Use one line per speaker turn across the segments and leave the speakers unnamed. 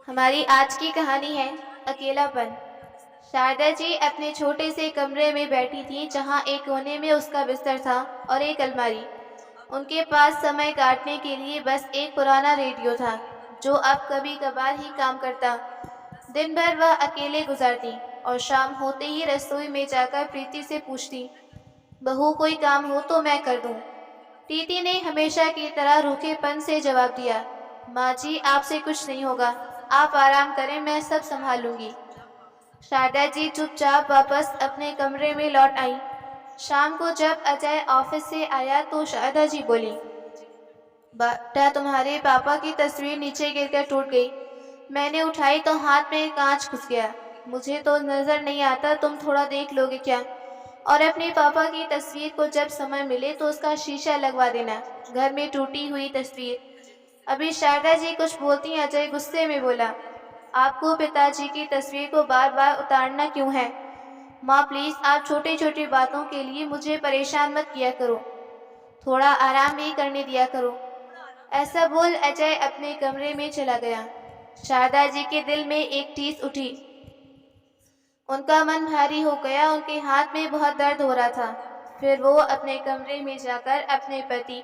हमारी आज की कहानी है अकेलापन। शारदा जी अपने छोटे से कमरे में बैठी थीं, जहां एक कोने में उसका बिस्तर था और एक अलमारी। उनके पास समय काटने के लिए बस एक पुराना रेडियो था, जो अब कभी कभार ही काम करता। दिन भर वह अकेले गुजारती और शाम होते ही रसोई में जाकर प्रीति से पूछती, बहू कोई काम हो तो मैं कर दूं। प्रीति ने हमेशा की तरह रूखेपन से जवाब दिया, माँ जी आपसे कुछ नहीं होगा, आप आराम करें, मैं सब संभाल लूंगी। शारदा जी चुपचाप वापस अपने कमरे में लौट आई। शाम को जब अजय ऑफिस से आया तो शारदा जी बोली, बेटा तुम्हारे पापा की तस्वीर नीचे गिरकर टूट गई। मैंने उठाई तो हाथ में कांच घुस गया। मुझे तो नजर नहीं आता, तुम थोड़ा देख लोगे क्या? और अपने पापा की तस्वीर को जब समय मिले तो उसका शीशा लगवा देना। घर में टूटी हुई तस्वीर। अभी शारदा जी कुछ बोलती, अजय गुस्से में बोला, आपको पिताजी की तस्वीर को बार बार उतारना क्यों है? माँ प्लीज, आप छोटी छोटी बातों के लिए मुझे परेशान मत किया करो, थोड़ा आराम भी करने दिया करो। ऐसा बोल अजय अपने कमरे में चला गया। शारदा जी के दिल में एक टीस उठी। उनका मन भारी हो गया, उनके हाथ में बहुत दर्द हो रहा था। फिर वो अपने कमरे में जाकर अपने पति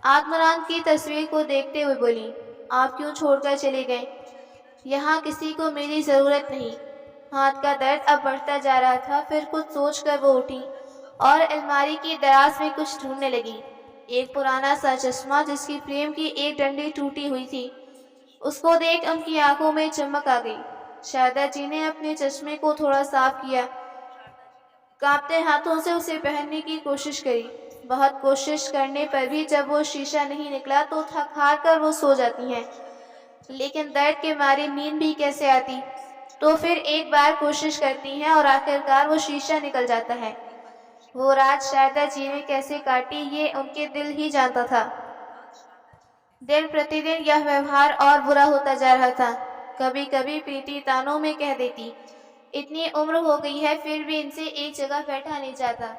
आत्माराम की तस्वीर को देखते हुए बोली, आप क्यों छोड़कर चले गए? यहाँ किसी को मेरी जरूरत नहीं। हाथ का दर्द अब बढ़ता जा रहा था। फिर कुछ सोचकर वो उठी और अलमारी की दराज में कुछ ढूंढने लगी। एक पुराना सा चश्मा जिसकी फ्रेम की एक डंडी टूटी हुई थी, उसको देख उनकी आंखों में चमक आ गई। शारदा जी ने अपने चश्मे को थोड़ा साफ किया, कांपते हाथों से उसे पहनने की कोशिश करी। बहुत कोशिश करने पर भी जब वो शीशा नहीं निकला तो थक हार कर वो सो जाती हैं। लेकिन दर्द के मारे नींद भी कैसे आती। तो फिर एक बार कोशिश करती हैं और आखिरकार वो शीशा निकल जाता है। वो रात शारदा जी ने कैसे काटी ये उनके दिल ही जानता था। दिन प्रतिदिन यह व्यवहार और बुरा होता जा रहा था। कभी कभी प्रीति तानों में कह देती, इतनी उम्र हो गई है फिर भी इनसे एक जगह बैठा नहीं जाता।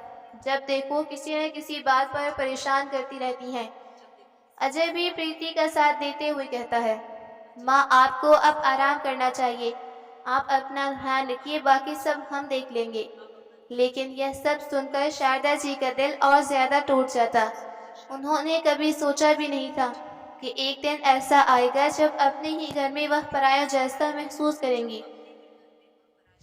जब देखो किसी न किसी बात पर परेशान करती रहती हैं। अजय भी प्रीति का साथ देते हुए कहता है, माँ आपको अब आराम करना चाहिए, आप अपना ध्यान रखिए, बाकी सब हम देख लेंगे। लेकिन यह सब सुनकर शारदा जी का दिल और ज्यादा टूट जाता। उन्होंने कभी सोचा भी नहीं था कि एक दिन ऐसा आएगा जब अपने ही घर में वह पराया जैसा महसूस करेंगी।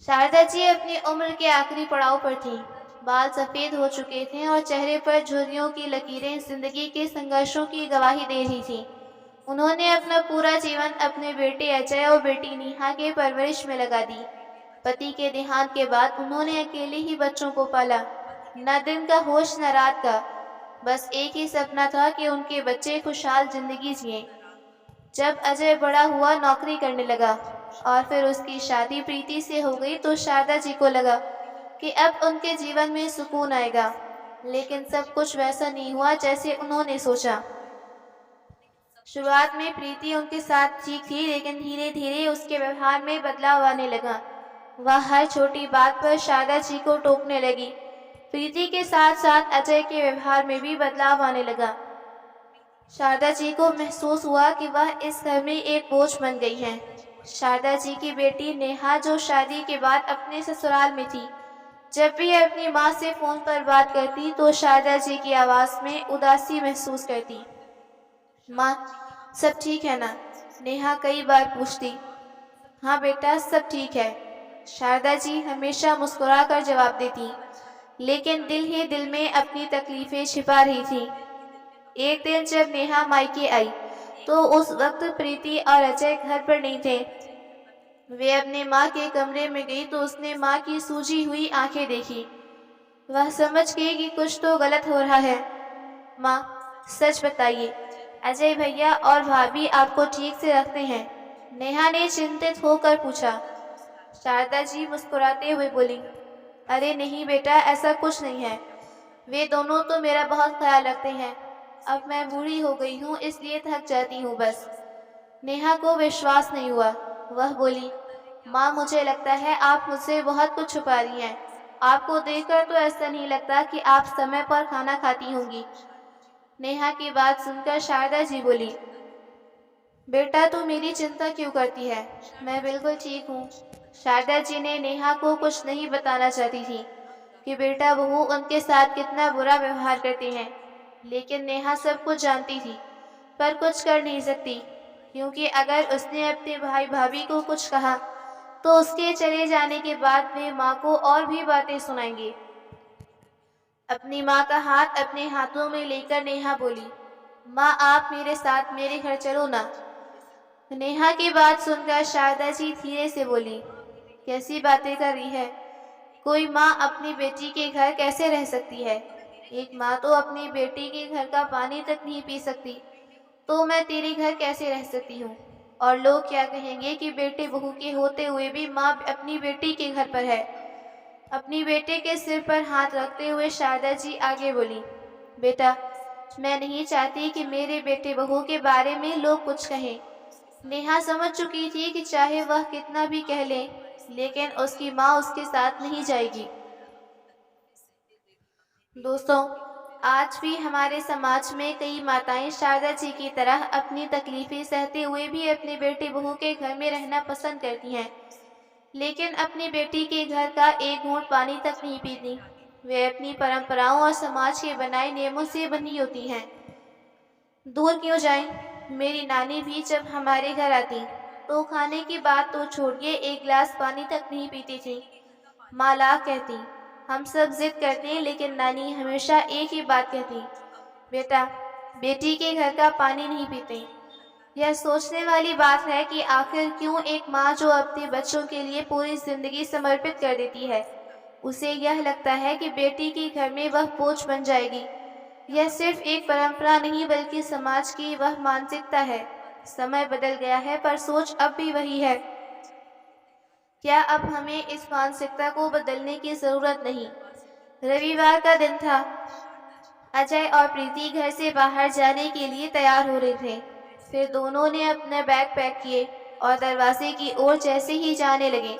शारदा जी अपनी उम्र के आखिरी पड़ाव पर थीं। बाल सफेद हो चुके थे और चेहरे पर झुर्रियों की लकीरें जिंदगी के संघर्षों की गवाही दे रही थीं। उन्होंने अपना पूरा जीवन अपने बेटे अजय और बेटी नेहा के परवरिश में लगा दी। पति के देहांत के बाद उन्होंने अकेले ही बच्चों को पाला। न दिन का होश न रात का, बस एक ही सपना था कि उनके बच्चे खुशहाल जिंदगी जिए। जब अजय बड़ा हुआ, नौकरी करने लगा और फिर उसकी शादी प्रीति से हो गई तो शारदा जी को लगा कि अब उनके जीवन में सुकून आएगा। लेकिन सब कुछ वैसा नहीं हुआ जैसे उन्होंने सोचा। शुरुआत में प्रीति उनके साथ ठीक थी, लेकिन धीरे धीरे उसके व्यवहार में बदलाव आने लगा। वह हर छोटी बात पर शारदा जी को टोकने लगी। प्रीति के साथ साथ अजय के व्यवहार में भी बदलाव आने लगा। शारदा जी को महसूस हुआ कि वह इस घर में एक बोझ बन गई हैं। शारदा जी की बेटी नेहा, जो शादी के बाद अपने ससुराल में थी, जब भी अपनी माँ से फोन पर बात करती तो शारदा जी की आवाज में उदासी महसूस करती। माँ सब ठीक है ना? नेहा कई बार पूछती। हाँ बेटा सब ठीक है, शारदा जी हमेशा मुस्कुराकर जवाब देती, लेकिन दिल ही दिल में अपनी तकलीफें छिपा रही थी। एक दिन जब नेहा मायके आई तो उस वक्त प्रीति और अजय घर पर नहीं थे। वे अपने माँ के कमरे में गई तो उसने माँ की सूजी हुई आंखें देखी। वह समझ गई कि कुछ तो गलत हो रहा है। माँ सच बताइए, अजय भैया और भाभी आपको ठीक से रखते हैं? नेहा ने चिंतित होकर पूछा। शारदा जी मुस्कुराते हुए बोली, अरे नहीं बेटा, ऐसा कुछ नहीं है। वे दोनों तो मेरा बहुत ख्याल रखते हैं। अब मैं बूढ़ी हो गई हूँ इसलिए थक जाती हूँ बस। नेहा को विश्वास नहीं हुआ। वह बोली, माँ मुझे लगता है आप मुझसे बहुत कुछ छुपा रही हैं। आपको देखकर तो ऐसा नहीं लगता कि आप समय पर खाना खाती होंगी। नेहा की बात सुनकर शारदा जी बोली, बेटा तू मेरी चिंता क्यों करती है? मैं बिल्कुल ठीक हूँ। शारदा जी ने नेहा को कुछ नहीं बताना चाहती थी कि बेटा बहू उनके साथ कितना बुरा व्यवहार करते हैं, लेकिन नेहा सब कुछ जानती थी पर कुछ कर नहीं सकती, क्योंकि अगर उसने अपने भाई भाभी को कुछ कहा तो उसके चले जाने के बाद वे माँ को और भी बातें सुनाएंगे। अपनी माँ का हाथ अपने हाथों में लेकर नेहा बोली, माँ आप मेरे साथ मेरे घर चलो ना। नेहा की बात सुनकर शारदा जी धीरे से बोली, कैसी बातें कर रही है? कोई माँ अपनी बेटी के घर कैसे रह सकती है? एक माँ तो अपनी बेटी के घर का पानी तक नहीं पी सकती, तो मैं तेरे घर कैसे रह सकती हूँ? और लोग क्या कहेंगे कि बेटे बहू के होते हुए भी माँ अपनी बेटी के घर पर है। अपनी बेटे के सिर पर हाथ रखते हुए शारदा जी आगे बोली, बेटा मैं नहीं चाहती कि मेरे बेटे बहू के बारे में लोग कुछ कहें। नेहा समझ चुकी थी कि चाहे वह कितना भी कह ले, लेकिन उसकी माँ उसके साथ नहीं जाएगी। दोस्तों, आज भी हमारे समाज में कई माताएं शारदा जी की तरह अपनी तकलीफें सहते हुए भी अपने बेटे बहू के घर में रहना पसंद करती हैं, लेकिन अपनी बेटी के घर का एक घूंट पानी तक नहीं पीती। वे अपनी परंपराओं और समाज के बनाए नियमों से बंधी होती हैं। दूर क्यों जाएं? मेरी नानी भी जब हमारे घर आती तो खाने की बात तो छोड़िए एक गिलास पानी तक नहीं पीती थी। माँ लाख कहती, हम सब जिद करते लेकिन नानी हमेशा एक ही बात कहती, बेटा बेटी के घर का पानी नहीं पीते। यह सोचने वाली बात है कि आखिर क्यों एक माँ जो अपने बच्चों के लिए पूरी जिंदगी समर्पित कर देती है, उसे यह लगता है कि बेटी के घर में वह बोझ बन जाएगी। यह सिर्फ एक परंपरा नहीं बल्कि समाज की वह मानसिकता है। समय बदल गया है पर सोच अब भी वही है। क्या अब हमें इस मानसिकता को बदलने की जरूरत नहीं? रविवार का दिन था। अजय और प्रीति घर से बाहर जाने के लिए तैयार हो रहे थे। फिर दोनों ने अपने बैग पैक किए और दरवाजे की ओर जैसे ही जाने लगे,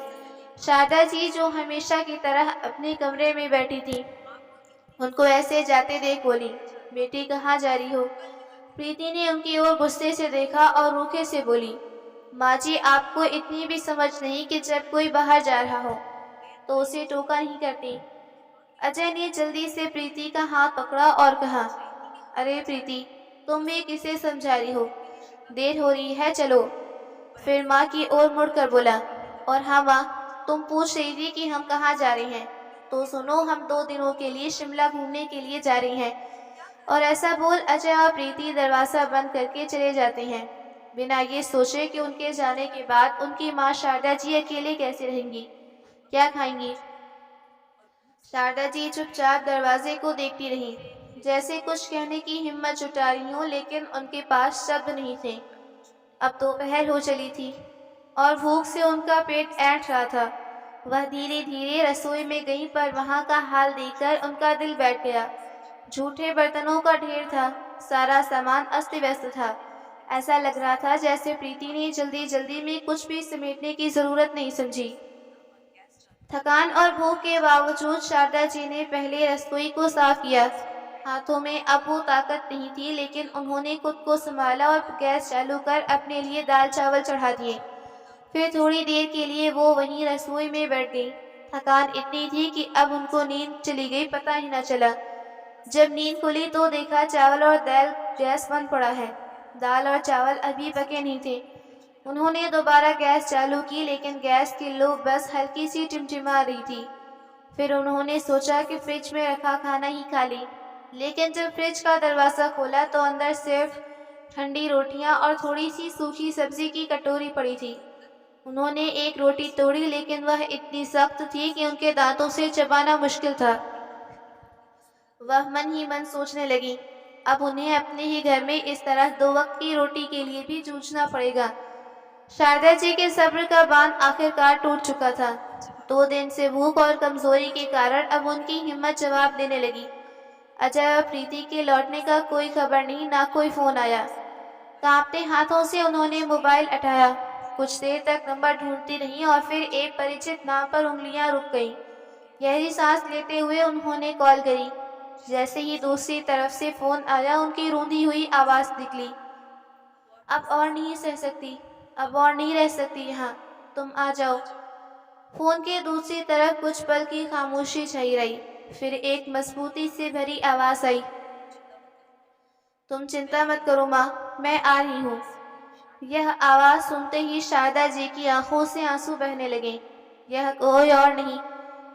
शारदा जी जो हमेशा की तरह अपने कमरे में बैठी थी, उनको ऐसे जाते देख बोली, बेटी कहाँ जा रही हो? प्रीति ने उनकी ओर गुस्से से देखा और रूखे से बोली, माँ जी आपको इतनी भी समझ नहीं कि जब कोई बाहर जा रहा हो तो उसे टोका नहीं करती। अजय ने जल्दी से प्रीति का हाथ पकड़ा और कहा, अरे प्रीति तुम भी किसे समझा रही हो? देर हो रही है चलो। फिर माँ की ओर मुड़कर बोला, और हाँ माँ, तुम पूछ रही थी कि हम कहाँ जा रहे हैं, तो सुनो हम 2 दिनों के लिए शिमला घूमने के लिए जा रहे हैं। और ऐसा बोल अजय और प्रीति दरवाज़ा बंद करके चले जाते हैं, बिना ये सोचे कि उनके जाने के बाद उनकी माँ शारदा जी अकेले कैसे रहेंगी, क्या खाएंगी। शारदा जी चुपचाप दरवाजे को देखती रही, जैसे कुछ कहने की हिम्मत जुटा रही हो, लेकिन उनके पास शब्द नहीं थे। अब दोपहर हो चली थी और भूख से उनका पेट ऐंठ रहा था। वह धीरे धीरे रसोई में गई पर वहां का हाल देखकर उनका दिल बैठ गया। झूठे बर्तनों का ढेर था, सारा सामान अस्त व्यस्त था। ऐसा लग रहा था जैसे प्रीति ने जल्दी जल्दी में कुछ भी समेटने की जरूरत नहीं समझी। थकान और भूख के बावजूद शारदा जी ने पहले रसोई को साफ किया। हाथों में अब वो ताकत नहीं थी, लेकिन उन्होंने खुद को संभाला और गैस चालू कर अपने लिए दाल चावल चढ़ा दिए। फिर थोड़ी देर के लिए वो वहीं रसोई में बैठ गई। थकान इतनी थी कि अब उनको नींद चली गई, पता ही न चला। जब नींद खुली तो देखा चावल और दाल गैस बंद पड़ा है। दाल और चावल अभी पके नहीं थे। उन्होंने दोबारा गैस चालू की, लेकिन गैस की लो बस हल्की सी टिमटिमा रही थी। फिर उन्होंने सोचा कि फ्रिज में रखा खाना ही खा ली, लेकिन जब फ्रिज का दरवाज़ा खोला तो अंदर सिर्फ ठंडी रोटियां और थोड़ी सी सूखी सब्जी की कटोरी पड़ी थी। उन्होंने एक रोटी तोड़ी, लेकिन वह इतनी सख्त थी कि उनके दांतों से चबाना मुश्किल था। वह मन ही मन सोचने लगी, अब उन्हें अपने ही घर में इस तरह 2 वक्त की रोटी के लिए भी जूझना पड़ेगा। शारदा जी के सब्र का बांध आखिरकार टूट चुका था। 2 दिन से भूख और कमजोरी के कारण अब उनकी हिम्मत जवाब देने लगी। अजय और प्रीति के लौटने का कोई खबर नहीं, ना कोई फोन आया। कांपते हाथों से उन्होंने मोबाइल उठाया। कुछ देर तक नंबर ढूंढती रही और फिर एक परिचित नाम पर उंगलियां रुक गईं। गहरी सांस लेते हुए उन्होंने कॉल करी। जैसे ही दूसरी तरफ से फोन आया, उनकी रूंधी हुई आवाज निकली, अब और नहीं सह सकती, अब और नहीं रह सकती यहाँ, तुम आ जाओ। फोन के दूसरी तरफ कुछ पल की खामोशी छाई रही। फिर एक मजबूती से भरी आवाज आई, तुम चिंता मत करो माँ, मैं आ रही हूँ। यह आवाज सुनते ही शारदा जी की आंखों से आंसू बहने लगे। यह कोई और नहीं,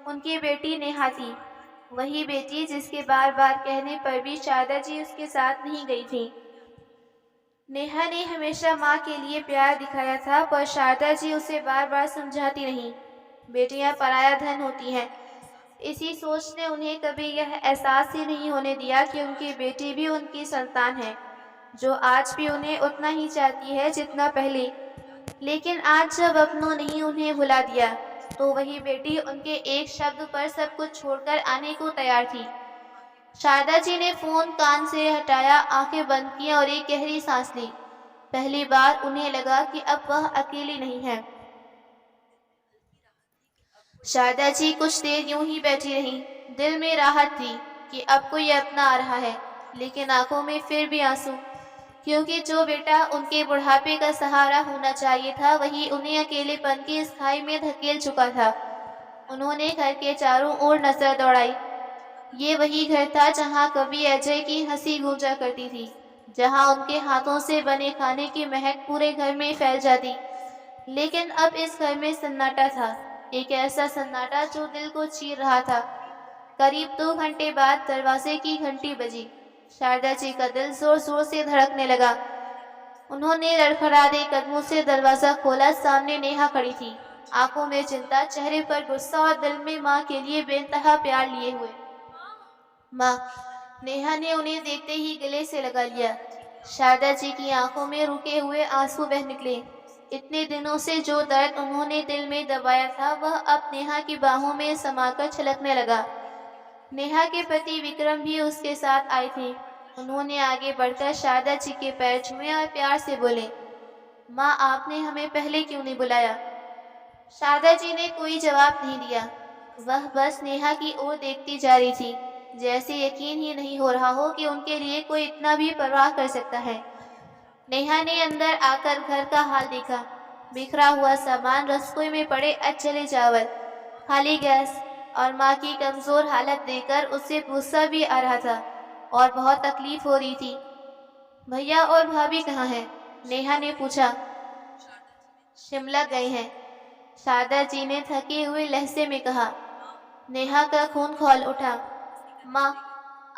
उनकी बेटी नेहा थी। वही बेटी जिसके बार बार कहने पर भी शारदा जी उसके साथ नहीं गई थी। नेहा ने हमेशा माँ के लिए प्यार दिखाया था, पर शारदा जी उसे बार बार समझाती रहीं, बेटियां पराया धन होती हैं। इसी सोच ने उन्हें कभी यह एहसास ही नहीं होने दिया कि उनकी बेटी भी उनकी संतान है, जो आज भी उन्हें उतना ही चाहती है जितना पहले। लेकिन आज जब अपनों ने ही उन्हें भुला दिया, तो वही बेटी उनके एक शब्द पर सब कुछ छोड़कर आने को तैयार थी। शारदा जी ने फोन कान से हटाया, आंखें बंद की और एक गहरी सांस ली। पहली बार उन्हें लगा कि अब वह अकेली नहीं है। शारदा जी कुछ देर यूं ही बैठी रहीं। दिल में राहत थी कि अब कोई अपना आ रहा है, लेकिन आंखों में फिर भी आंसू, क्योंकि जो बेटा उनके बुढ़ापे का सहारा होना चाहिए था, वही उन्हें अकेलेपन की इस खाई में धकेल चुका था। उन्होंने घर के चारों ओर नजर दौड़ाई। ये वही घर था जहाँ कभी अजय की हंसी गूंजा करती थी, जहाँ उनके हाथों से बने खाने की महक पूरे घर में फैल जाती। लेकिन अब इस घर में सन्नाटा था, एक ऐसा सन्नाटा जो दिल को चीर रहा था। करीब 2 घंटे बाद दरवाजे की घंटी बजी। शारदा जी का दिल जोर जोर से धड़कने लगा। उन्होंने लड़खड़ाते कदमों से दरवाजा खोला। सामने नेहा खड़ी थी, आंखों में चिंता, चेहरे पर गुस्सा और दिल में माँ के लिए बेइंतहा प्यार लिए हुए। माँ, नेहा ने उन्हें देखते ही गले से लगा लिया। शारदा जी की आंखों में रुके हुए आंसू बह निकले। इतने दिनों से जो दर्द उन्होंने दिल में दबाया था, वह अब नेहा की बाहों में समाकर छलकने लगा। नेहा के पति विक्रम भी उसके साथ आए थे। उन्होंने आगे बढ़कर शारदा जी के पैर छुए और प्यार से बोले, माँ, आपने हमें पहले क्यों नहीं बुलाया? शारदा जी ने कोई जवाब नहीं दिया। वह बस नेहा की ओर देखती जा रही थी, जैसे यकीन ही नहीं हो रहा हो कि उनके लिए कोई इतना भी परवाह कर सकता है। नेहा ने अंदर आकर घर का हाल देखा। बिखरा हुआ सामान, रसोई में पड़े अधजले चावल, खाली गैस और माँ की कमजोर हालत देखकर उसे गुस्सा भी आ रहा था और बहुत तकलीफ हो रही थी। भैया और भाभी कहाँ हैं? नेहा ने पूछा। शिमला गए हैं, शारदा जी ने थके हुए लहजे में कहा। नेहा का खून खौल उठा। माँ,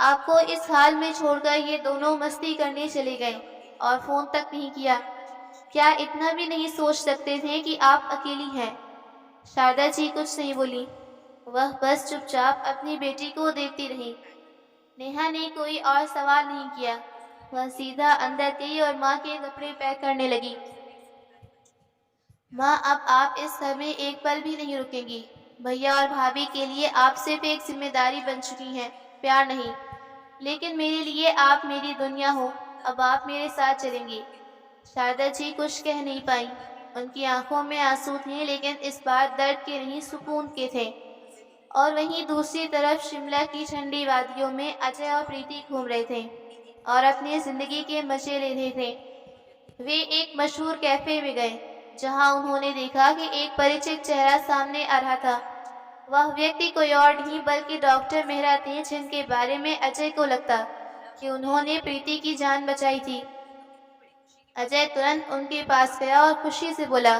आपको इस हाल में छोड़कर ये दोनों मस्ती करने चले गए और फोन तक नहीं किया। क्या इतना भी नहीं सोच सकते थे कि आप अकेली हैं? शारदा जी कुछ नहीं बोली। वह बस चुपचाप अपनी बेटी को देखती रही। नेहा ने कोई और सवाल नहीं किया। वह सीधा अंदर गई और माँ के कपड़े पैक करने लगी। माँ, अब आप इस घर में एक पल भी नहीं रुकेंगी। भैया और भाभी के लिए आप सिर्फ एक जिम्मेदारी बन चुकी हैं, प्यार नहीं। लेकिन मेरे लिए आप मेरी दुनिया हो। अब आप मेरे साथ चलेंगी। शारदा जी कुछ कह नहीं पाई। उनकी आंखों में आंसू थे, लेकिन इस बार दर्द के नहीं, सुकून के थे। और वहीं दूसरी तरफ शिमला की ठंडी वादियों में अजय और प्रीति घूम रहे थे और अपनी जिंदगी के मजे ले रहे थे। वे एक मशहूर कैफे में गए, जहां उन्होंने देखा कि एक परिचित चेहरा सामने आ रहा था। वह व्यक्ति कोई और नहीं बल्कि डॉक्टर मेहरा थे, जिनके बारे में अजय को लगता कि उन्होंने प्रीति की जान बचाई थी। अजय तुरंत उनके पास गया और खुशी से बोला,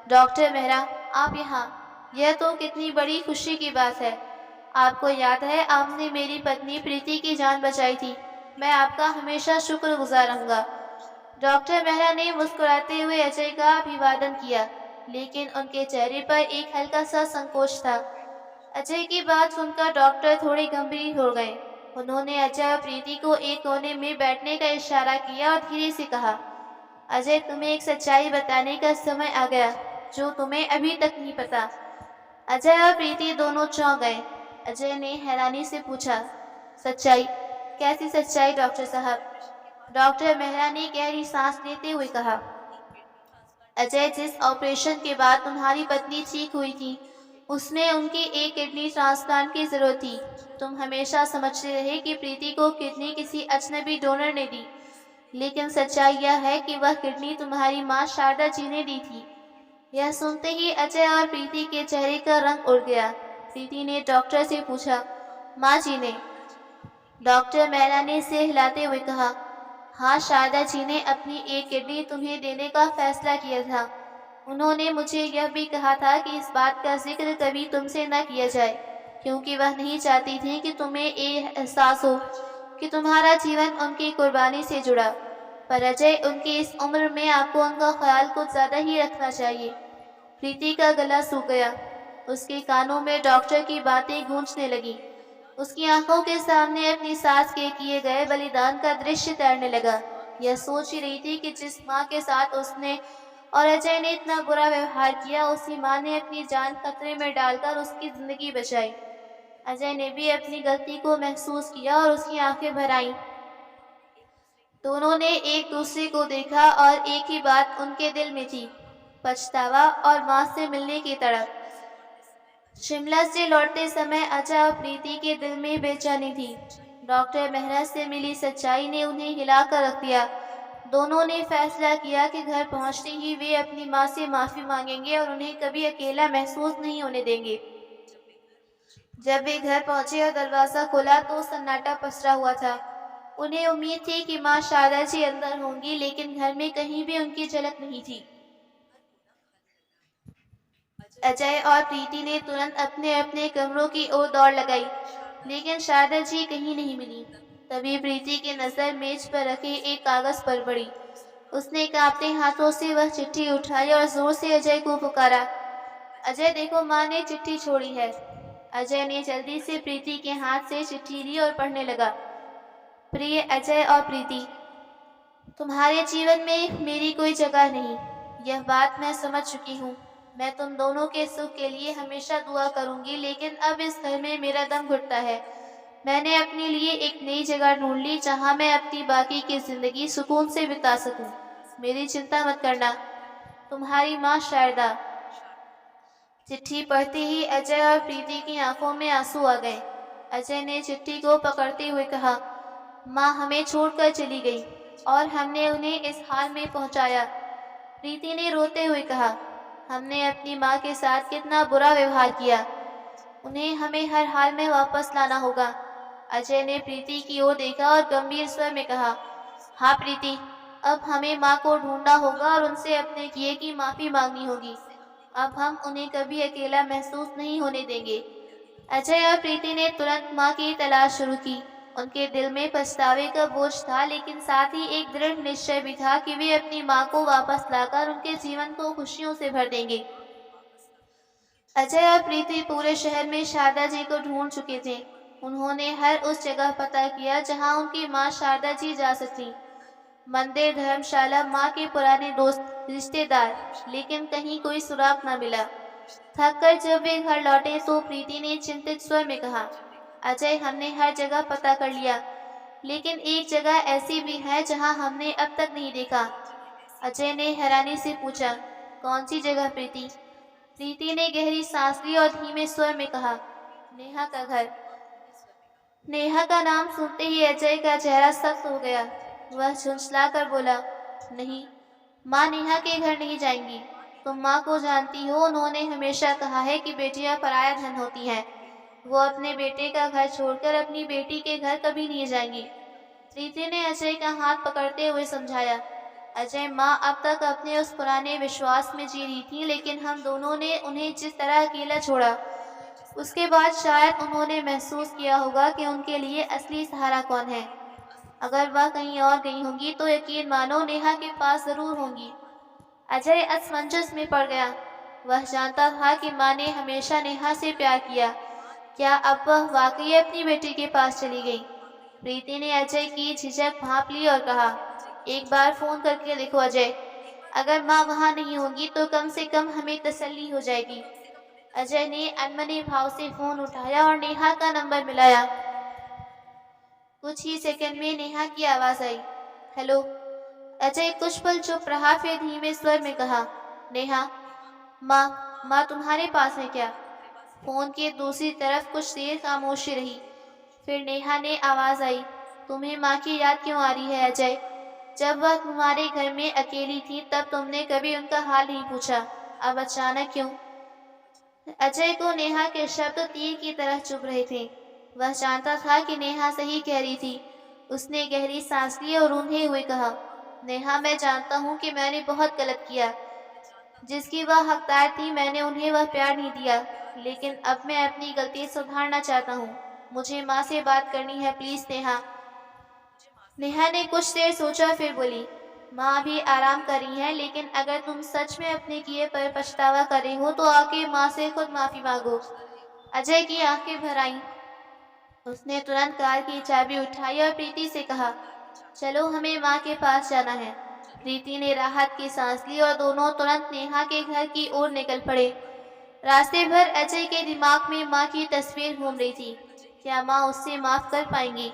डॉक्टर मेहरा, आप यहाँ? यह तो कितनी बड़ी खुशी की बात है। आपको याद है, आपने मेरी पत्नी प्रीति की जान बचाई थी। मैं आपका हमेशा शुक्रगुजार रहूंगा। डॉक्टर मेहरा ने मुस्कुराते हुए अजय का अभिवादन किया, लेकिन उनके चेहरे पर एक हल्का सा संकोच था। अजय की बात सुनकर डॉक्टर थोड़े गंभीर हो गए। उन्होंने अजय और प्रीति को एक कोने में बैठने का इशारा किया और धीरे से कहा, अजय, तुम्हें एक सच्चाई बताने का समय आ गया, जो तुम्हें अभी तक नहीं पता। अजय और प्रीति दोनों चौंक गए। अजय ने हैरानी से पूछा, सच्चाई? कैसी सच्चाई डॉक्टर साहब? डॉक्टर मेहरा ने गहरी सांस लेते हुए कहा, अजय, जिस ऑपरेशन के बाद तुम्हारी पत्नी ठीक हुई थी, उसमें उनकी एक किडनी ट्रांसप्लांट की जरूरत थी। तुम हमेशा समझते रहे कि प्रीति को किडनी किसी अजनबी डोनर ने दी, लेकिन सच्चाई यह है कि वह किडनी तुम्हारी माँ शारदा जी ने दी थी। यह सुनते ही अजय और प्रीति के चेहरे का रंग उड़ गया। प्रीति ने डॉक्टर से पूछा, माँ जी ने? डॉक्टर मैना ने सिर हिलाते हुए कहा, हाँ, शारदा जी ने अपनी एक किडनी तुम्हें देने का फैसला किया था। उन्होंने मुझे यह भी कहा था कि इस बात का जिक्र कभी तुमसे न किया जाए, क्योंकि वह नहीं चाहती थी कि तुम्हें ये एहसास हो कि तुम्हारा जीवन उनकी कुर्बानी से जुड़ा। पर अजय, उनकी इस उम्र में आपको उनका ख्याल कुछ ज़्यादा ही रखना चाहिए। प्रीति का गला सूख गया। उसके कानों में डॉक्टर की बातें गूंजने लगी। उसकी आंखों के सामने अपनी सास के किए गए बलिदान का दृश्य तैरने लगा। यह सोच ही रही थी कि जिस माँ के साथ उसने और अजय ने इतना बुरा व्यवहार किया, उसी माँ ने अपनी जान खतरे में डालकर उसकी जिंदगी बचाई। अजय ने भी अपनी गलती को महसूस किया और उसकी आंखें भर आईं। दोनों ने एक दूसरे को देखा और एक ही बात उनके दिल में थी, पछतावा और माँ से मिलने की तड़प। शिमला से लौटते समय अजय और प्रीति के दिल में बेचैनी थी। डॉक्टर मेहरा से मिली सच्चाई ने उन्हें हिलाकर रख दिया। दोनों ने फैसला किया कि घर पहुंचते ही वे अपनी माँ से माफ़ी मांगेंगे और उन्हें कभी अकेला महसूस नहीं होने देंगे। जब वे घर पहुंचे और दरवाज़ा खोला तो सन्नाटा पसरा हुआ था। उन्हें उम्मीद थी कि माँ शारदा जी अंदर होंगी, लेकिन घर में कहीं भी उनकी झलक नहीं थी। अजय और प्रीति ने तुरंत अपने अपने कमरों की ओर दौड़ लगाई, लेकिन शारदा जी कहीं नहीं मिली। तभी प्रीति की नज़र मेज पर रखे एक कागज़ पर पड़ी। उसने कांपते हाथों से वह चिट्ठी उठाई और जोर से अजय को पुकारा, अजय देखो, माँ ने चिट्ठी छोड़ी है। अजय ने जल्दी से प्रीति के हाथ से चिट्ठी ली और पढ़ने लगा। प्रिय अजय और प्रीति, तुम्हारे जीवन में मेरी कोई जगह नहीं, यह बात मैं समझ चुकी हूँ। मैं तुम दोनों के सुख के लिए हमेशा दुआ करूँगी, लेकिन अब इस घर में मेरा दम घुटता है। मैंने अपने लिए एक नई जगह ढूंढ ली जहाँ मैं अपनी बाकी की ज़िंदगी सुकून से बिता सकूँ। मेरी चिंता मत करना, तुम्हारी माँ शारदा। चिट्ठी पढ़ते ही अजय और प्रीति की आंखों में आंसू आ गए। अजय ने चिट्ठी को पकड़ते हुए कहा, माँ हमें छोड़कर चली गई और हमने उन्हें इस हाल में पहुंचाया। प्रीति ने रोते हुए कहा, हमने अपनी माँ के साथ कितना बुरा व्यवहार किया, उन्हें हमें हर हाल में वापस लाना होगा। अजय ने प्रीति की ओर देखा और गंभीर स्वर में कहा, हाँ प्रीति, अब हमें माँ को ढूंढना होगा और उनसे अपने किए की माफ़ी मांगनी होगी। अब हम उन्हें कभी अकेला महसूस नहीं होने देंगे। अजय और प्रीति ने तुरंत माँ की तलाश शुरू की। उनके दिल में पछतावे का बोझ था, लेकिन साथ ही एक दृढ़ निश्चय भी था कि वे अपनी माँ को वापस लाकर उनके जीवन को खुशियों से भर देंगे। अजय और प्रीति पूरे शहर में शारदा जी को ढूंढ चुके थे। उन्होंने हर उस जगह पता किया जहाँ उनकी माँ शारदा जी जा सकती, मंदिर, धर्मशाला, माँ के पुराने दोस्त, रिश्तेदार, लेकिन कहीं कोई सुराग न मिला। थककर जब वे घर लौटे तो प्रीति ने चिंतित स्वर में कहा, अजय हमने हर जगह पता कर लिया, लेकिन एक जगह ऐसी भी है जहां हमने अब तक नहीं देखा। अजय ने हैरानी से पूछा, कौन सी जगह प्रीति? प्रीति ने गहरी सांस ली और धीमे स्वर में कहा, नेहा का घर। नेहा का नाम सुनते ही अजय का चेहरा सख्त हो गया। वह झुंझलाकर बोला, नहीं, माँ नेहा के घर नहीं जाएंगी। तुम माँ को जानती हो, उन्होंने हमेशा कहा है कि बेटियां पराया धन होती हैं। वो अपने बेटे का घर छोड़कर अपनी बेटी के घर कभी नहीं जाएंगी। प्रीति ने अजय का हाथ पकड़ते हुए समझाया, अजय, माँ अब तक अपने उस पुराने विश्वास में जी रही थी, लेकिन हम दोनों ने उन्हें जिस तरह अकेला छोड़ा, उसके बाद शायद उन्होंने महसूस किया होगा कि उनके लिए असली सहारा कौन है। अगर वह कहीं और गई होंगी तो यकीन मानो नेहा के पास ज़रूर होंगी। अजय असमंजस में पड़ गया। वह जानता था कि माँ ने हमेशा नेहा से प्यार किया। क्या अब वह वाकई अपनी बेटी के पास चली गई? प्रीति ने अजय की झिझक भांप ली और कहा, एक बार फ़ोन करके देखो अजय, अगर माँ वहाँ नहीं होंगी तो कम से कम हमें तसल्ली हो जाएगी। अजय ने अनमने भाव से फ़ोन उठाया और नेहा का नंबर मिलाया। कुछ ही सेकंड में नेहा की आवाज़ आई, हेलो। अजय कुछ पल चुप रहा, फिर धीमे स्वर में कहा, नेहा। माँ तुम्हारे पास है क्या? फ़ोन के दूसरी तरफ कुछ देर खामोशी रही। फिर नेहा ने आवाज़ आई, तुम्हें माँ की याद क्यों आ रही है अजय? जब वह तुम्हारे घर में अकेली थी तब तुमने कभी उनका हाल नहीं पूछा, अब अचानक क्यों? अजय को नेहा के शब्द तीर की तरह चुभ रहे थे। वह जानता था कि नेहा सही कह रही थी। उसने गहरी सांस ली और रूंधे हुए कहा, नेहा, मैं जानता हूँ कि मैंने बहुत गलत किया। जिसकी वह हकदार थी मैंने उन्हें वह प्यार नहीं दिया, लेकिन अब मैं अपनी गलती सुधारना चाहता हूँ। मुझे माँ से बात करनी है, प्लीज नेहा। नेहा ने कुछ देर सोचा, फिर बोली, माँ भी आराम कर रही है, लेकिन अगर तुम सच में अपने किए पर पछतावा कर रही हो तो आके माँ से खुद माफी मांगो। अजय की आंखें भर आईं। उसने तुरंत कार की चाबी उठाई और प्रीति से कहा, चलो हमें माँ के पास जाना है। प्रीति ने राहत की सांस ली और दोनों तुरंत नेहा के घर की ओर निकल पड़े। रास्ते भर अजय के दिमाग में माँ की तस्वीर घूम रही थी। क्या माँ उससे माफ कर पाएंगी?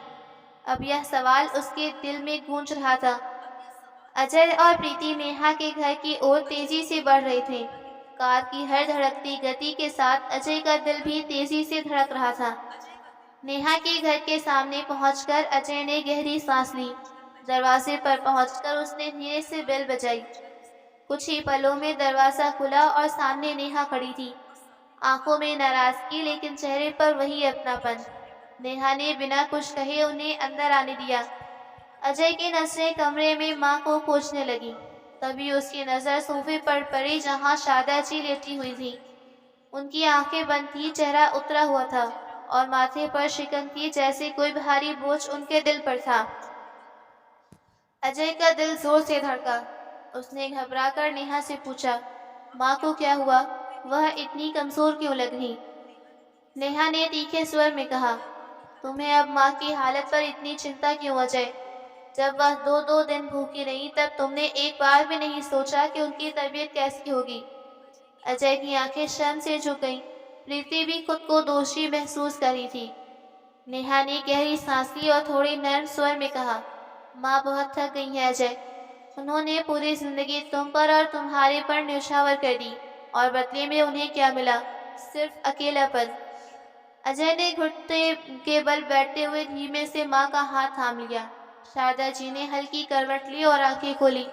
अब यह सवाल उसके दिल में गूंज रहा था। अजय और प्रीति नेहा के घर की ओर तेजी से बढ़ रहे थे। कार की हर धड़कती गति के साथ अजय का दिल भी तेजी से धड़क रहा था। नेहा के घर के सामने पहुंचकर अजय ने गहरी सांस ली। दरवाजे पर पहुंचकर उसने धीरे से बेल बजाई। कुछ ही पलों में दरवाजा खुला और सामने नेहा खड़ी थी, आंखों में नाराजगी लेकिन चेहरे पर वही अपनापन। नेहा ने बिना कुछ कहे उन्हें अंदर आने दिया। अजय की नजरें कमरे में माँ को खोजने लगी। तभी उसकी नजर सोफे पर पड़ी जहाँ शारदा जी लेटी हुई थी। उनकी आंखें बंद थी, चेहरा उतरा हुआ था और माथे पर शिकन थी, जैसे कोई भारी बोझ उनके दिल पर था। अजय का दिल जोर से धड़का। उसने घबराकर नेहा से पूछा, माँ को क्या हुआ? वह इतनी कमजोर क्यों लग रही? नेहा ने तीखे स्वर में कहा, तुम्हें अब माँ की हालत पर इतनी चिंता क्यों अजय? जब वह दो दिन भूखी रही तब तुमने एक बार भी नहीं सोचा कि उनकी तबीयत कैसी होगी। अजय की आंखें शर्म से झुक गईं। प्रीति भी खुद को दोषी महसूस कर रही थी। नेहा ने गहरी सांस ली और थोड़ी नर्म स्वर में कहा, माँ बहुत थक गई है अजय। उन्होंने पूरी जिंदगी तुम पर और तुम्हारे पर न्यौछावर कर दी और बदले में उन्हें क्या मिला? सिर्फ अकेलापन। अजय ने घुटने के बल बैठते हुए धीमे से माँ का हाथ थाम लिया। शारदा जी ने हल्की करवट ली और आंखें खोली।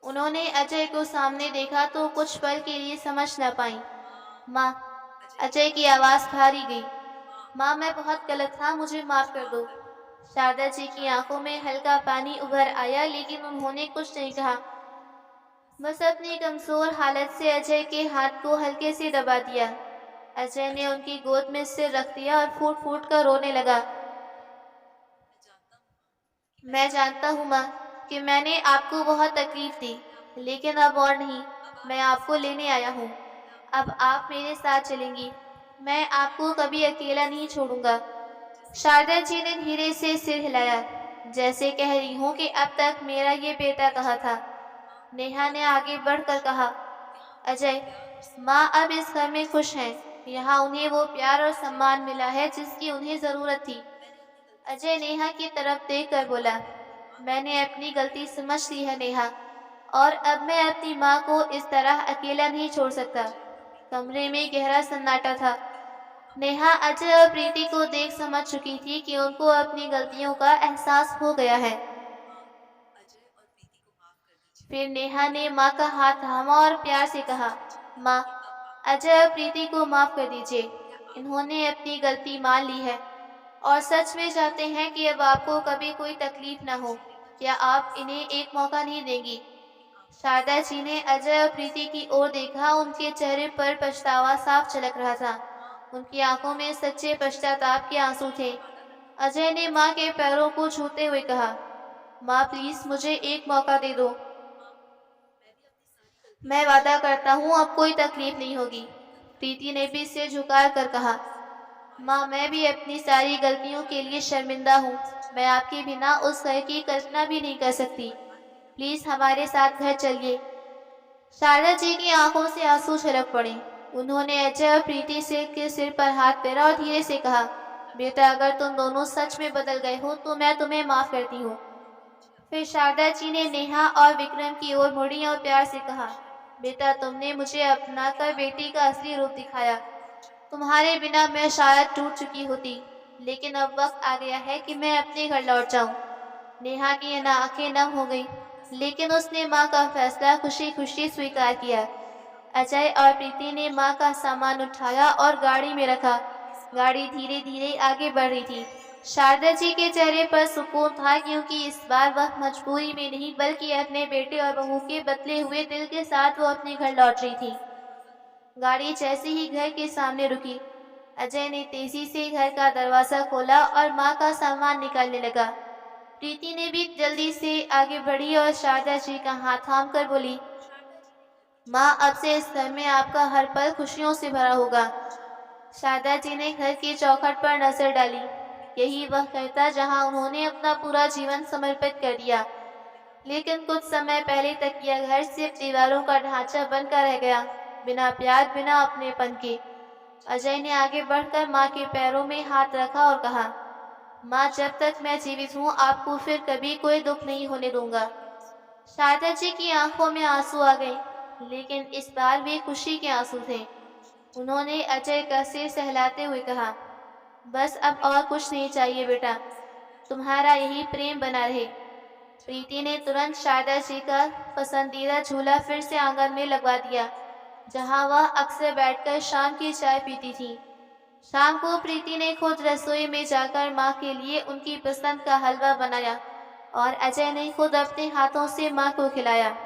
उन्होंने अजय को सामने देखा तो कुछ पल के लिए समझ न पाई। माँ। अजय की आवाज भारी गई। माँ, मैं बहुत गलत था, मुझे माफ कर दो। शारदा जी की आंखों में हल्का पानी उभर आया, लेकिन उन्होंने कुछ नहीं कहा। बस अपनी कमजोर हालत से अजय के हाथ को हल्के से दबा दिया। अजय ने उनकी गोद में सिर रख दिया और फूट फूट कर रोने लगा। मैं जानता हूँ माँ कि मैंने आपको बहुत तकलीफ दी, लेकिन अब और नहीं। मैं आपको लेने आया हूँ। अब आप मेरे साथ चलेंगी। मैं आपको कभी अकेला नहीं छोड़ूंगा। शारदा जी ने धीरे से सिर हिलाया, जैसे कह रही हूँ कि अब तक मेरा ये बेटा कहाँ था। नेहा ने आगे बढ़कर कहा, अजय, माँ अब इस घर में खुश हैं। यहाँ उन्हें वो प्यार और सम्मान मिला है जिसकी उन्हें जरूरत थी। अजय नेहा की तरफ देखकर बोला, मैंने अपनी गलती समझ ली है नेहा, और अब मैं अपनी माँ को इस तरह अकेला नहीं छोड़ सकता। कमरे में गहरा सन्नाटा था। नेहा अजय और प्रीति को देख समझ चुकी थी कि उनको अपनी गलतियों का एहसास हो गया है। फिर नेहा ने माँ का हाथ थामा और प्यार से कहा, माँ, अजय और प्रीति को माफ कर दीजिए। इन्होंने अपनी गलती मान ली है और सच में चाहते हैं कि अब आपको कभी कोई तकलीफ न हो। क्या आप इन्हें एक मौका नहीं देंगी? शारदा जी ने अजय और प्रीति की ओर देखा। उनके चेहरे पर पछतावा साफ झलक रहा था। उनकी आंखों में सच्चे पश्चाताप के आंसू थे। अजय ने माँ के पैरों को छूते हुए कहा, माँ प्लीज मुझे एक मौका दे दो। मैं वादा करता हूँ अब कोई तकलीफ नहीं होगी। प्रीति ने भी सिर झुका कर कहा, माँ मैं भी अपनी सारी गलतियों के लिए शर्मिंदा हूँ। मैं आपके बिना उस घर की कल्पना भी नहीं कर सकती। प्लीज हमारे साथ घर चलिए। शारदा जी की आंखों से आंसू छलक पड़े। उन्होंने अजय और प्रीति से के सिर पर हाथ फेरा और धीरे से कहा, बेटा अगर तुम दोनों सच में बदल गए हो तो मैं तुम्हें माफ करती हूँ। फिर शारदा जी ने नेहा और विक्रम की ओर मुड़ी और प्यार से कहा, बेटा तुमने मुझे अपनाकर बेटी का असली रूप दिखाया। तुम्हारे बिना मैं शायद टूट चुकी होती, लेकिन अब वक्त आ गया है कि मैं अपने घर लौट जाऊं। नेहा की आंखें नम हो गई, लेकिन उसने माँ का फैसला खुशी खुशी स्वीकार किया। अजय और प्रीति ने माँ का सामान उठाया और गाड़ी में रखा। गाड़ी धीरे धीरे आगे बढ़ रही थी। शारदा जी के चेहरे पर सुकून था, क्योंकि इस बार वह मजबूरी में नहीं बल्कि अपने बेटे और बहू के बदले हुए दिल के साथ वो अपने घर लौट रही थी। गाड़ी जैसे ही घर के सामने रुकी, अजय ने तेजी से घर का दरवाजा खोला और माँ का सामान निकालने लगा। प्रीति ने भी जल्दी से आगे बढ़ी और शारदा जी का हाथ थाम कर बोली, माँ, अब से इस घर में आपका हर पल खुशियों से भरा होगा। शारदा जी ने घर की चौखट पर नजर डाली। यही वह घर था जहाँ उन्होंने अपना पूरा जीवन समर्पित कर दिया। लेकिन कुछ समय पहले तक यह घर सिर्फ दीवारों का ढांचा बनकर रह गया, बिना प्यार, बिना अपनेपन के। अजय ने आगे बढ़कर माँ के पैरों में हाथ रखा और कहा, माँ, जब तक मैं जीवित हूँ आपको फिर कभी कोई दुख नहीं होने दूंगा। शारदा जी की आंखों में आंसू आ गए, लेकिन इस बार वे खुशी के आंसू थे। उन्होंने अजय का सिर सहलाते हुए कहा, बस अब और कुछ नहीं चाहिए बेटा, तुम्हारा यही प्रेम बना रहे। प्रीति ने तुरंत शारदा जी का पसंदीदा झूला फिर से आंगन में लगवा दिया, जहां वह अक्सर बैठकर शाम की चाय पीती थी। शाम को प्रीति ने खुद रसोई में जाकर माँ के लिए उनकी पसंद का हलवा बनाया और अजय ने खुद अपने हाथों से माँ को खिलाया।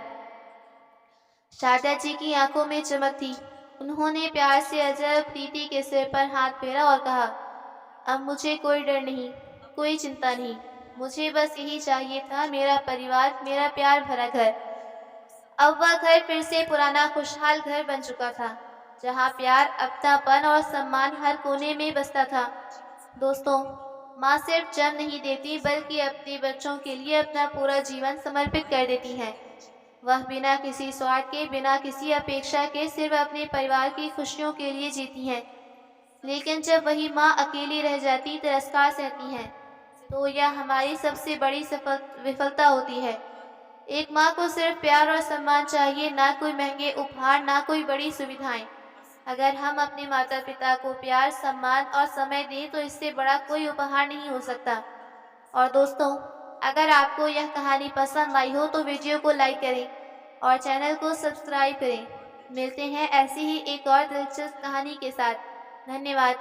शारदा जी की आंखों में चमक थी। उन्होंने प्यार से अजय और प्रीति के सिर पर हाथ फेरा और कहा, अब मुझे कोई डर नहीं, कोई चिंता नहीं। मुझे बस यही चाहिए था, मेरा परिवार, मेरा प्यार भरा घर। अब वह घर फिर से पुराना खुशहाल घर बन चुका था, जहाँ प्यार, अपनापन और सम्मान हर कोने में बसता था। दोस्तों, माँ सिर्फ जन्म नहीं देती बल्कि अपने बच्चों के लिए अपना पूरा जीवन समर्पित कर देती हैं। वह बिना किसी स्वार्थ के, बिना किसी अपेक्षा के सिर्फ अपने परिवार की खुशियों के लिए जीती हैं। लेकिन जब वही माँ अकेली रह जाती, तिरस्कार सहती हैं, तो यह हमारी सबसे बड़ी विफलता होती है। एक माँ को सिर्फ प्यार और सम्मान चाहिए, ना कोई महंगे उपहार, ना कोई बड़ी सुविधाएं। अगर हम अपने माता पिता को प्यार, सम्मान और समय दें तो इससे बड़ा कोई उपहार नहीं हो सकता। और दोस्तों, अगर आपको यह कहानी पसंद आई हो तो वीडियो को लाइक करें और चैनल को सब्सक्राइब करें। मिलते हैं ऐसी ही एक और दिलचस्प कहानी के साथ। धन्यवाद।